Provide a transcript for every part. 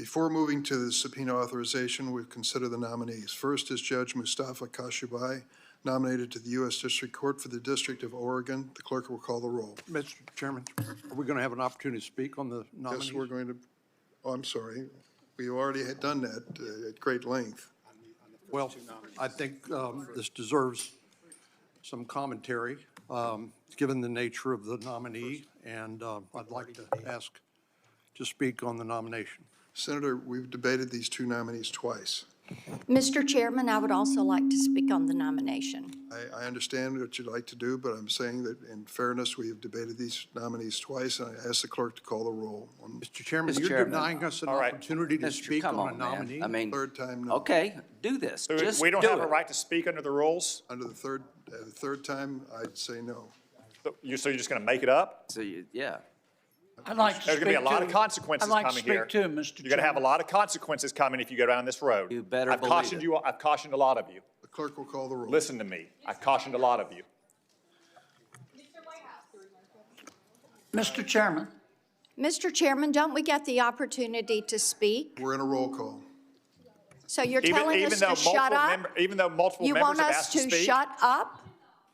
Before moving to the subpoena authorization, we'll consider the nominees. First is Judge Mustafa Kashubai, nominated to the U.S. District Court for the District of Oregon. The clerk will call the roll. Mr. Chairman, are we going to have an opportunity to speak on the nominees? Yes, we're going to, oh, I'm sorry. We already had done that at great length. Well, I think this deserves some commentary, given the nature of the nominee, and I'd like to ask to speak on the nomination. Senator, we've debated these two nominees twice. Mr. Chairman, I would also like to speak on the nomination. I understand what you'd like to do, but I'm saying that in fairness, we have debated these nominees twice, and I ask the clerk to call the roll. Mr. Chairman, Mr. you're Chairman. denying us an opportunity to speak Come on a on, nominee? man. I mean, Third time, no. okay, do this. Just We don't do have it. a right to speak under the rules? Under the third time, I'd say no. So you're just going to make it up? So, yeah. I'd like to There's speak going to be a lot to- of consequences I'd like coming to speak here. too, Mr. You're going to have a Chairman. lot of consequences coming if you go down this road. You better I've believe cautioned it. you. I've cautioned a lot of you. The clerk will call the roll. Listen to me. I've cautioned a lot of you. Mr. Chairman, Mr. Chairman, don't we get the opportunity to speak? We're in a roll call. So you're telling us to shut up? Even though multiple You members want have us asked to to speak. shut up?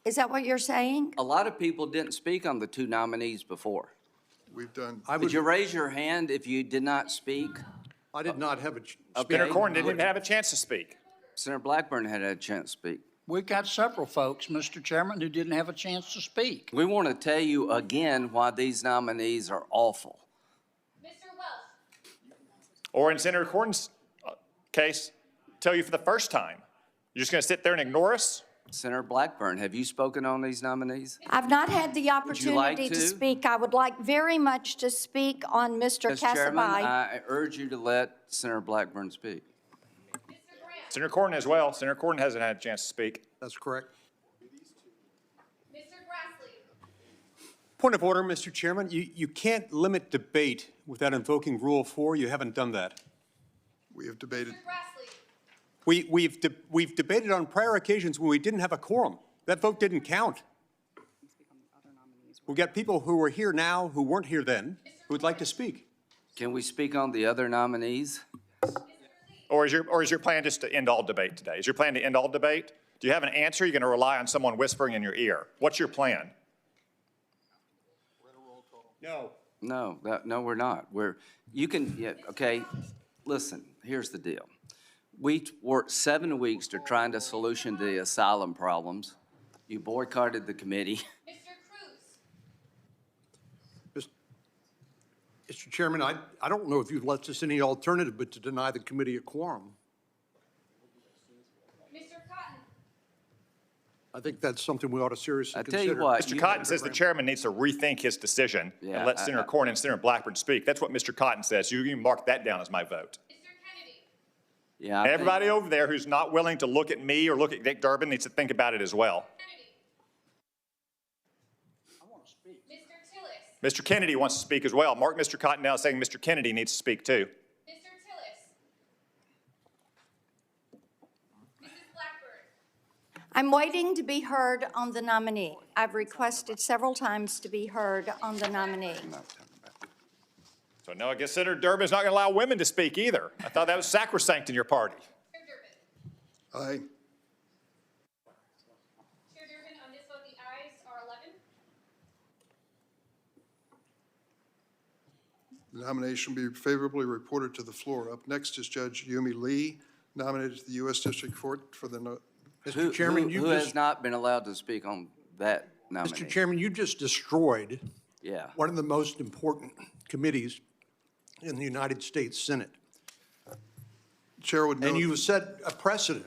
Is that what you're saying? A lot of people didn't speak on the two nominees before. We've done, Would you raise your hand if you did not speak? I did not have a Okay. Senator Corn didn't even have a chance to speak. Senator Blackburn had a chance to speak. we've got several folks, Mr. Chairman, who didn't have a chance to speak. We want to tell you again why these nominees are awful. Or in Senator Corn's case, tell you for the first time. You're just going to sit there and ignore us? Senator Blackburn, have you spoken on these nominees? I've not had the you like opportunity to to? speak. I would like very much to speak on Mr. Mr. Chairman, Kassabai. I urge you to let Senator Blackburn speak. Senator Corn as well. Senator Corn hasn't had a chance to speak. That's correct. Point of order, Mr. Chairman. You can't limit debate without invoking Rule 4. You haven't done that. we have debated. We've debated on prior occasions when we didn't have a quorum. That vote didn't count. We've got people who are here now who weren't here then who would like to speak. Can we speak on the other nominees? Or is your plan just to end all debate today? Is your plan to end all debate? Do you have an answer? You're going to rely on someone whispering in your ear. What's your plan? No. No, we're not. Okay, listen, here's the deal. We worked 7 weeks to trying to solution the asylum problems. You boycotted the committee. Mr. Chairman, I don't know if you've left us any alternative but to deny the committee a quorum. I think that's something we ought to seriously I tell consider. you what. Mr. Cotton says the chairman needs to rethink his decision Yeah, and let Senator Corn and Senator Blackburn speak. That's what Mr. Cotton says. You can mark that down as my vote. Yeah, And everybody over there who's not willing to look at me or look at Dick Durbin needs to think about it as well. Mr. Kennedy wants to speak as well. Mark Mr. Cotton down saying Mr. Kennedy needs to speak too. I'm waiting to be heard on the nominee. I've requested several times to be heard on the nominee. So no, I guess Senator Durbin's not going to allow women to speak either. I thought that was sacrosanct in your party. Aye. Chair Durbin, on this vote, the ayes are 11. The nomination will be favorably reported to the floor. Up next is Judge Yumi Lee, nominated to the U.S. District Court for the Mr. Chairman, who has not been allowed to speak on that nominee? Mr. Chairman, you just destroyed Yeah. one of the most important committees in the United States Senate. chair would note. And you set a precedent,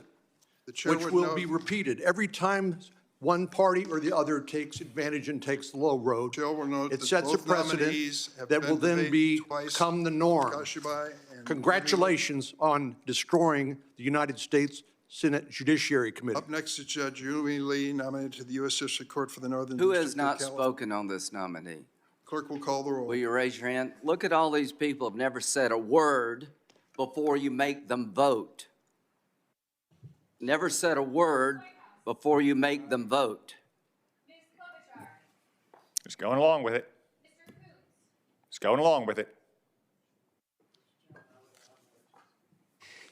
The chair which would will note- be repeated every time one party or the other takes advantage and takes the low road. Chair will note It that sets a both precedent nominees have that been will then debated twice. become the norm. Kashubai and Congratulations on destroying the United States Senate Judiciary Committee. Up next is Judge Yumi Lee, nominated to the U.S. District Court for the Northern Who District has of not California. spoken on this nominee? Clerk will call the roll. Will you raise your hand? Look at all these people who have never said a word before you make them vote. Never said a word before you make them vote. Just going along with it. Just going along with it.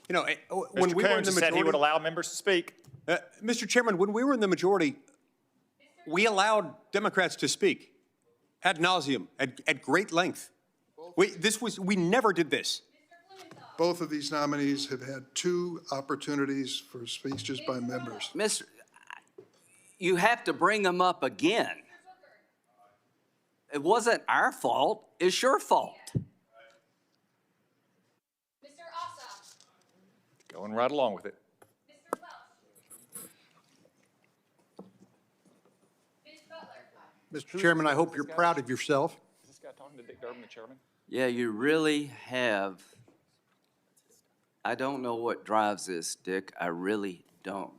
You know, when Mr. we were in Coons the said he would majority, allow members to speak. Mr. Chairman, when we were in the majority, we allowed Democrats to speak ad nauseum, at great length. We never did this. Both of these nominees have had 2 opportunities for speeches by members. Mr., you have to bring them up again. It wasn't our fault, it's your fault. Mr. Ossoff, Going right along with it. Mr. Welch, Ms. Butler, Mr. Chairman, I hope you're proud of yourself. Is this guy talking to Dick Durbin, the chairman? Yeah, you really have. I don't know what drives this, Dick. I really don't.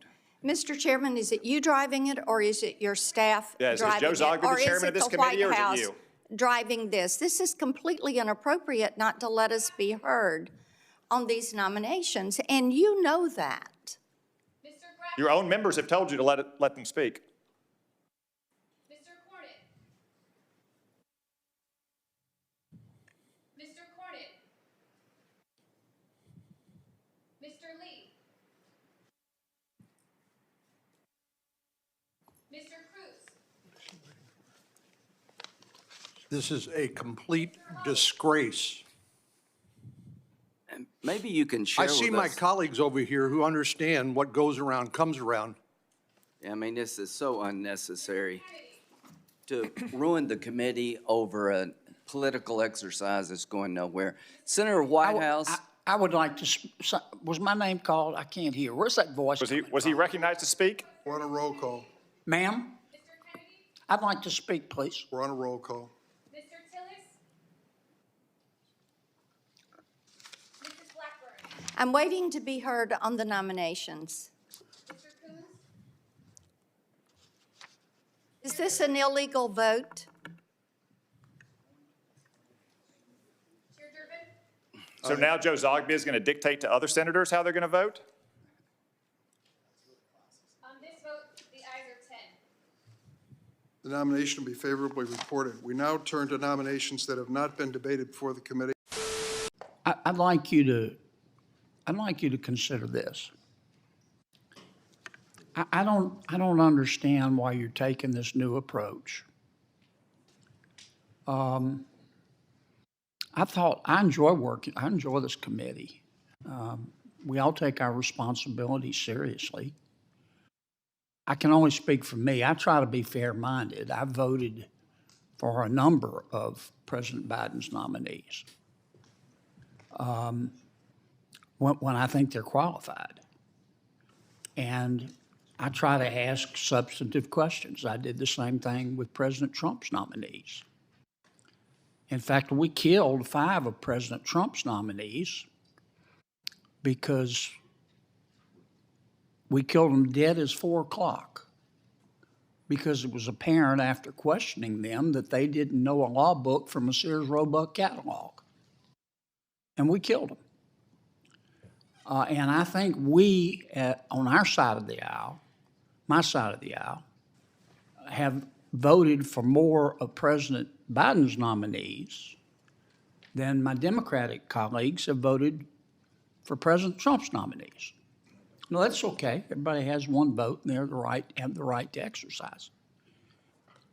Mr. Chairman, is it you driving it, or is it your staff Yeah, is Joe driving it? Zogby the Or is chairman of it this the committee, or White is it House you? driving this? This is completely inappropriate not to let us be heard on these nominations, and you know that. Mr. Graff, Your own members have told you to let them speak. Mr. Cornett, Mr. Cornett, Mr. Lee, Mr. Cruz, This is a complete disgrace. And maybe you can share I with us. see my colleagues over here who understand what goes around comes around. I mean, this is so unnecessary to ruin the committee over a political exercise that's going nowhere. Senator Whitehouse, I would like to, was my name called? I can't hear. Where's that voice? Was he recognized to speak? We're on a roll call. Ma'am, Mr. Kennedy, I'd like to speak, please. We're on a roll call. Mr. Tillis, Mrs. Blackburn, I'm waiting to be heard on the nominations. Mr. Coons, Is this an illegal vote? Chair Durbin, So now Joe Zogby is going to dictate to other senators how they're going to vote? on this vote, the ayes are 10. The nomination will be favorably reported. We now turn to nominations that have not been debated before the committee. I'd like you to consider this. I don't understand why you're taking this new approach. I enjoy this committee. We all take our responsibilities seriously. I can only speak for me. I try to be fair-minded. I voted for a number of President Biden's nominees when I think they're qualified. And I try to ask substantive questions. I did the same thing with President Trump's nominees. In fact, we killed 5 of President Trump's nominees because we killed them dead as 4 o'clock, because it was apparent after questioning them that they didn't know a law book from a Sears Roebuck catalog. And we killed them. And I think we, on our side of the aisle, my side of the aisle, have voted for more of President Biden's nominees than my Democratic colleagues have voted for President Trump's nominees. No, that's okay. Everybody has one vote, and they have the right to exercise.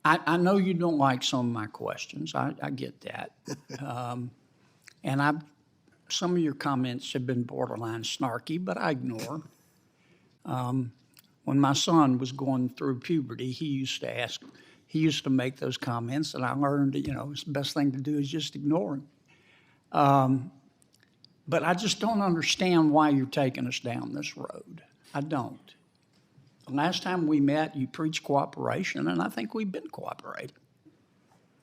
I know you don't like some of my questions. I get that. And some of your comments have been borderline snarky, but I ignore. When my son was going through puberty, he used to make those comments, and I learned that, it's the best thing to do is just ignore him. But I just don't understand why you're taking us down this road. I don't. The last time we met, you preached cooperation, and I think we've been cooperating.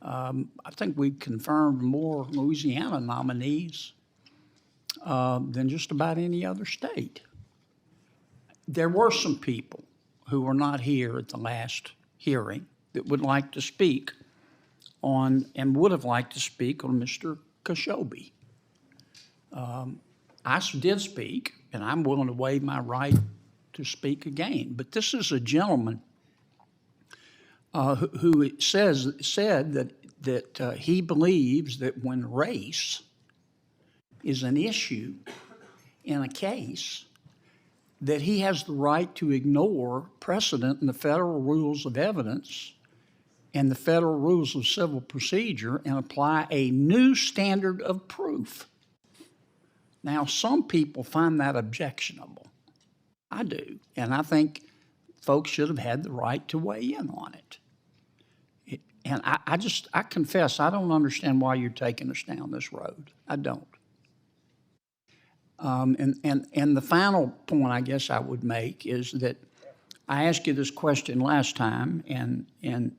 I think we've confirmed more Louisiana nominees than just about any other state. There were some people who were not here at the last hearing that would like to speak on, and would have liked to speak on Mr. Khashoggi. I did speak, and I'm willing to waive my right to speak again. But this is a gentleman who said that he believes that when race is an issue in a case that he has the right to ignore precedent in the federal rules of evidence and the federal rules of civil procedure and apply a new standard of proof. Now, some people find that objectionable. I do. And I think folks should have had the right to weigh in on it. And I confess, I don't understand why you're taking us down this road. I don't. And the final point I guess I would make is that I asked you this question last time, and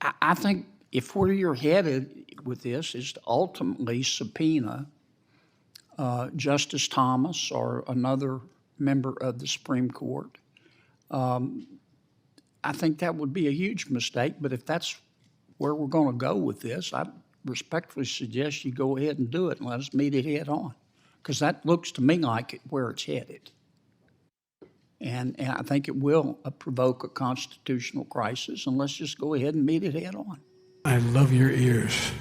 I think if where you're headed with this is to ultimately subpoena Justice Thomas or another member of the Supreme Court, I think that would be a huge mistake. But if that's where we're going to go with this, I respectfully suggest you go ahead and do it and let us meet it head on, because that looks to me like where it's headed. And I think it will provoke a constitutional crisis, and let's just go ahead and meet it head on. I love your ears.